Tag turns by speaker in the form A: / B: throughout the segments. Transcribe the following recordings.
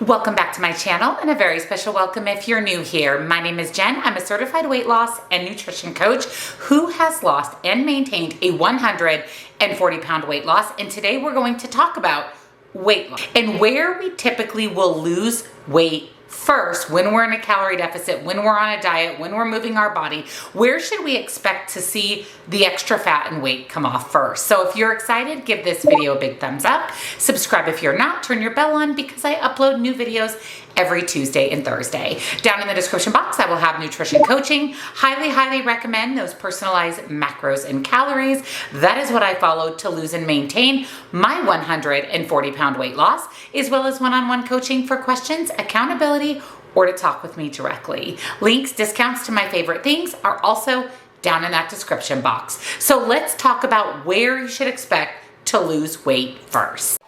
A: Welcome back to my channel and a very special welcome if you're new here. My name is Jen. I'm a certified weight loss and nutrition coach who has lost and maintained a 140-pound weight loss. And today we're going to talk about weight loss and where we typically will lose weight first when we're in a calorie deficit, when we're on a diet, when we're moving our body. Where should we expect to see the extra fat and weight come off first? So if you're excited, give this video a big thumbs up. Subscribe if you're not, turn your bell on because I upload new videos every Tuesday and Thursday. Down in the description box, I will have nutrition coaching. Highly recommend those personalized macros and calories. That is what I followed to lose and maintain my 140-pound weight loss, as well as one-on-one coaching for questions, accountability, or to talk with me directly. Links, discounts to my favorite things are also down in that description box. So let's talk about where you should expect to lose weight first.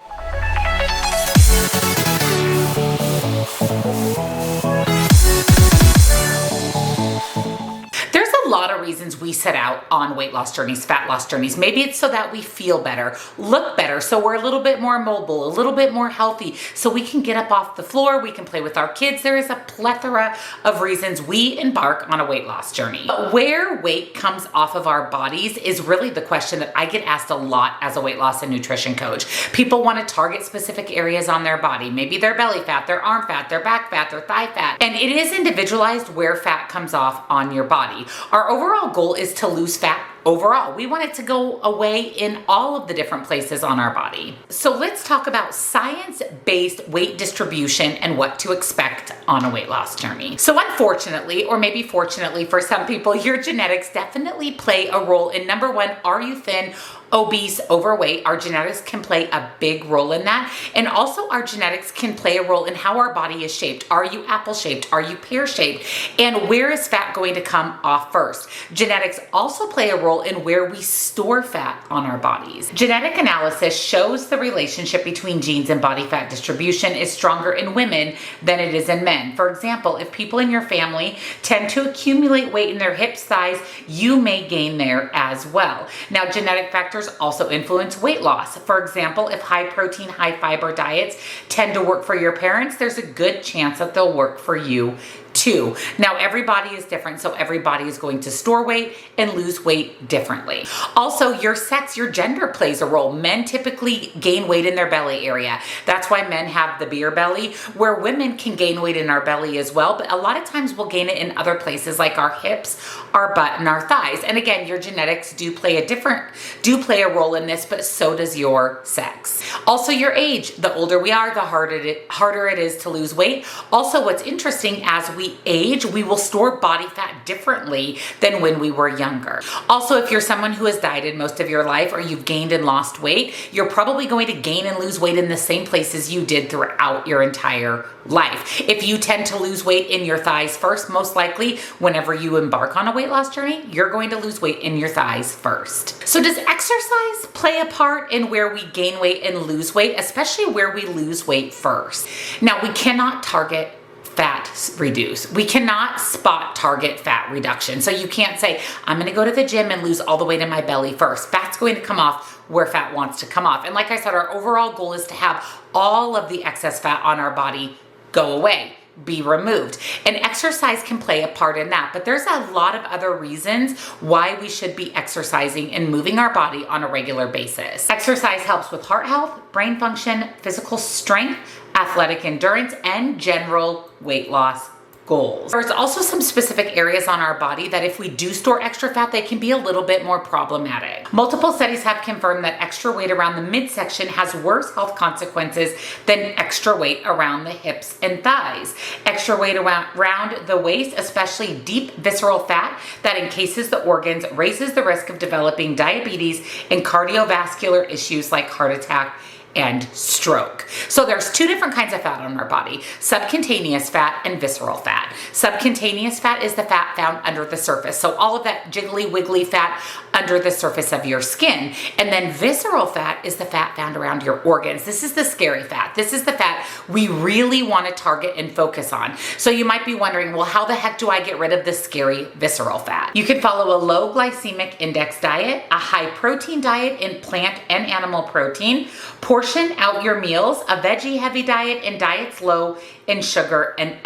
A: A lot of reasons we set out on weight loss journeys, fat loss journeys. Maybe it's so that we feel better, look better, so we're a little bit more mobile, a little bit more healthy, so we can get up off the floor, we can play with our kids. There is a plethora of reasons we embark on a weight loss journey. But where weight comes off of our bodies is really the question that I get asked a lot as a weight loss and nutrition coach. People want to target specific areas on their body, maybe their belly fat, their arm fat, their back fat, their thigh fat, and it is individualized where fat comes off on your body. Our overall goal is to lose fat overall. We want it to go away in all of the different places on our body. So let's talk about science-based weight distribution and what to expect on a weight loss journey. So unfortunately, or maybe fortunately for some people, your genetics definitely play a role in number one, are you thin, obese, overweight? Our genetics can play a big role in that. And also our genetics can play a role in how our body is shaped. Are you apple shaped? Are you pear shaped? And where is fat going to come off first? Genetics also play a role in where we store fat on our bodies. Genetic analysis shows the relationship between genes and body fat distribution is stronger in women than it is in men. For example, if people in your family tend to accumulate weight in their hips, thighs, you may gain there as well. Now, genetic factors also influence weight loss. For example, if high protein, high fiber diets tend to work for your parents, there's a good chance that they'll work for you too. Now, everybody is different, so everybody is going to store weight and lose weight differently. Also, your sex, your gender plays a role. Men typically gain weight in their belly area. That's why men have the beer belly, where women can gain weight in our belly as well, but a lot of times we'll gain it in other places like our hips, our butt, and our thighs. And again, your genetics do play a role in this, but so does your sex. Also, your age. The older we are, the harder it is to lose weight. Also, what's interesting, as we age, we will store body fat differently than when we were younger. Also, if you're someone who has dieted most of your life or you've gained and lost weight, you're probably going to gain and lose weight in the same places you did throughout your entire life. If you tend to lose weight in your thighs first, most likely whenever you embark on a weight loss journey, you're going to lose weight in your thighs first. So does exercise play a part in where we gain weight and lose weight, especially where we lose weight first? Now, we cannot target fat reduce. We cannot spot target fat reduction. So you can't say, I'm going to go to the gym and lose all the weight in my belly first. Fat's going to come off where fat wants to come off. And like I said, our overall goal is to have all of the excess fat on our body go away, be removed. And exercise can play a part in that, but there's a lot of other reasons why we should be exercising and moving our body on a regular basis. Exercise helps with heart health, brain function, physical strength, athletic endurance, and general weight loss goals. There's also some specific areas on our body that if we do store extra fat, they can be a little bit more problematic. Multiple studies have confirmed that extra weight around the midsection has worse health consequences than extra weight around the hips and thighs. Extra weight around the waist, especially deep visceral fat that encases the organs, raises the risk of developing diabetes and cardiovascular issues like heart attack and stroke. So there's two different kinds of fat on our body, subcutaneous fat and visceral fat. Subcutaneous fat is the fat found under the surface. So all of that jiggly wiggly fat under the surface of your skin. And then visceral fat is the fat found around your organs. This is the scary fat. This is the fat we really want to target and focus on. So you might be wondering, well, how the heck do I get rid of the scary visceral fat? You can follow a low glycemic index diet, a high protein diet in plant and animal protein, portion Portion out your meals, a veggie heavy diet and diets low in sugar and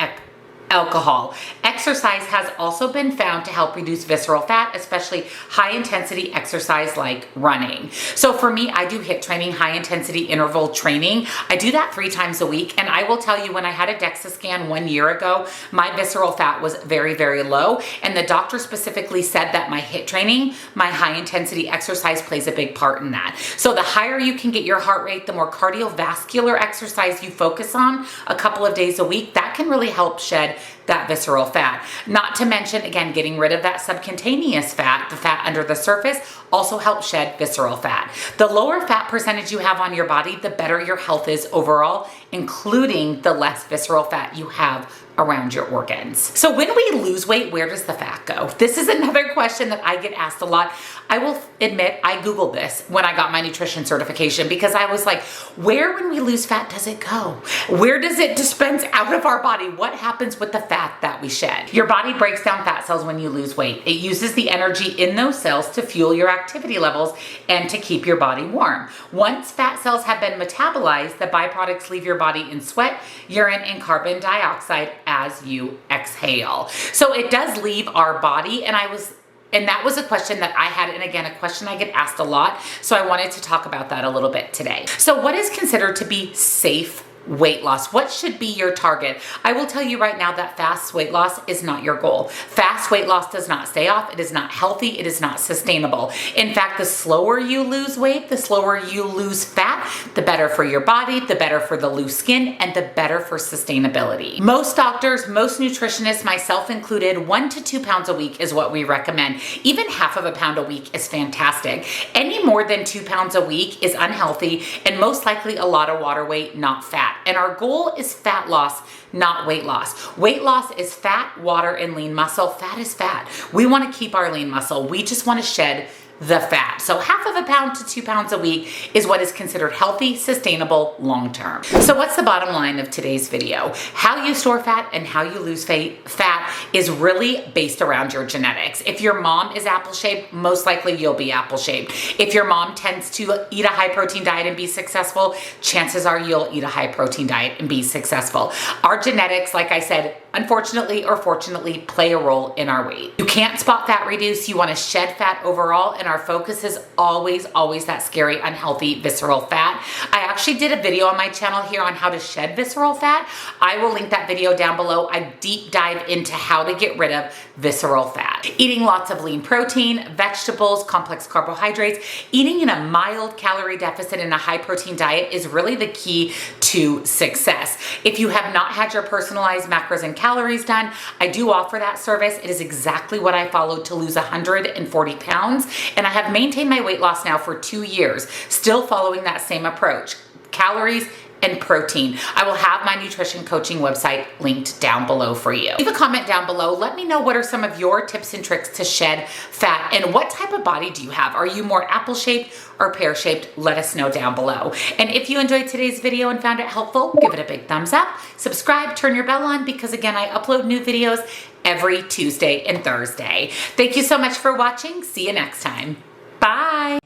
A: alcohol. Exercise has also been found to help reduce visceral fat, especially high intensity exercise like running. So for me, I do HIIT training, high intensity interval training. I do that 3 times a week. And I will tell you, when I had a DEXA scan 1 year ago, my visceral fat was very, very low. And the doctor specifically said that my HIIT training, my high intensity exercise, plays a big part in that. So the higher you can get your heart rate, the more cardiovascular exercise you focus on a couple of days a week, that can really help shed that visceral fat. Not to mention, again, getting rid of that subcutaneous fat, the fat under the surface, also helps shed visceral fat. The lower fat percentage you have on your body, the better your health is overall, including the less visceral fat you have around your organs. So when we lose weight, where does the fat go? This is another question that I get asked a lot. I will admit, I Googled this when I got my nutrition certification, because I was like, where, when we lose fat, does it go? Where does it dispense out of our body? What happens with the fat that we shed? Your body breaks down fat cells when you lose weight. It uses the energy in those cells to fuel your activity levels and to keep your body warm. Once fat cells have been metabolized, the byproducts leave your body in sweat, urine, and carbon dioxide as you exhale. So it does leave our body, and that was a question that I had, and again, a question I get asked a lot, so I wanted to talk about that a little bit today. So what is considered to be safe weight loss? What should be your target? I will tell you right now that fast weight loss is not your goal. Fast weight loss does not stay off. It is not healthy. It is not sustainable. In fact, the slower you lose weight, the slower you lose fat, the better for your body, the better for the loose skin, and the better for sustainability. Most doctors, most nutritionists, myself included, 1 to 2 pounds a week is what we recommend. Even half of a pound a week is fantastic. Any more than 2 pounds a week is unhealthy, and most likely a lot of water weight, not fat. And our goal is fat loss, not weight loss. Weight loss is fat, water, and lean muscle. Fat is fat. We want to keep our lean muscle. We just want to shed the fat. So half of a pound to 2 pounds a week is what is considered healthy, sustainable, long-term. So what's the bottom line of today's video? How you store fat and how you lose fat is really based around your genetics. If your mom is apple-shaped, most likely you'll be apple-shaped. If your mom tends to eat a high-protein diet and be successful, chances are you'll eat a high-protein diet and be successful. Our genetics, like I said, unfortunately or fortunately, play a role in our weight. You can't spot fat reduce. You want to shed fat overall, and our focus is always that scary, unhealthy, visceral fat. I actually did a video on my channel here on how to shed visceral fat. I will link that video down below. I deep dive into how to get rid of visceral fat. Eating lots of lean protein, vegetables, complex carbohydrates, eating in a mild calorie deficit in a high protein diet is really the key to success. If you have not had your personalized macros and calories done, I do offer that service. It is exactly what I followed to lose 140 pounds. And I have maintained my weight loss now for 2 years, still following that same approach. Calories and protein. I will have my nutrition coaching website linked down below for you. Leave a comment down below. Let me know what are some of your tips and tricks to shed fat, and what type of body do you have? Are you more apple-shaped or pear-shaped? Let us know down below. And if you enjoyed today's video and found it helpful, give it a big thumbs up, subscribe, turn your bell on, because again, I upload new videos every Tuesday and Thursday. Thank you so much for watching. See you next time. Bye.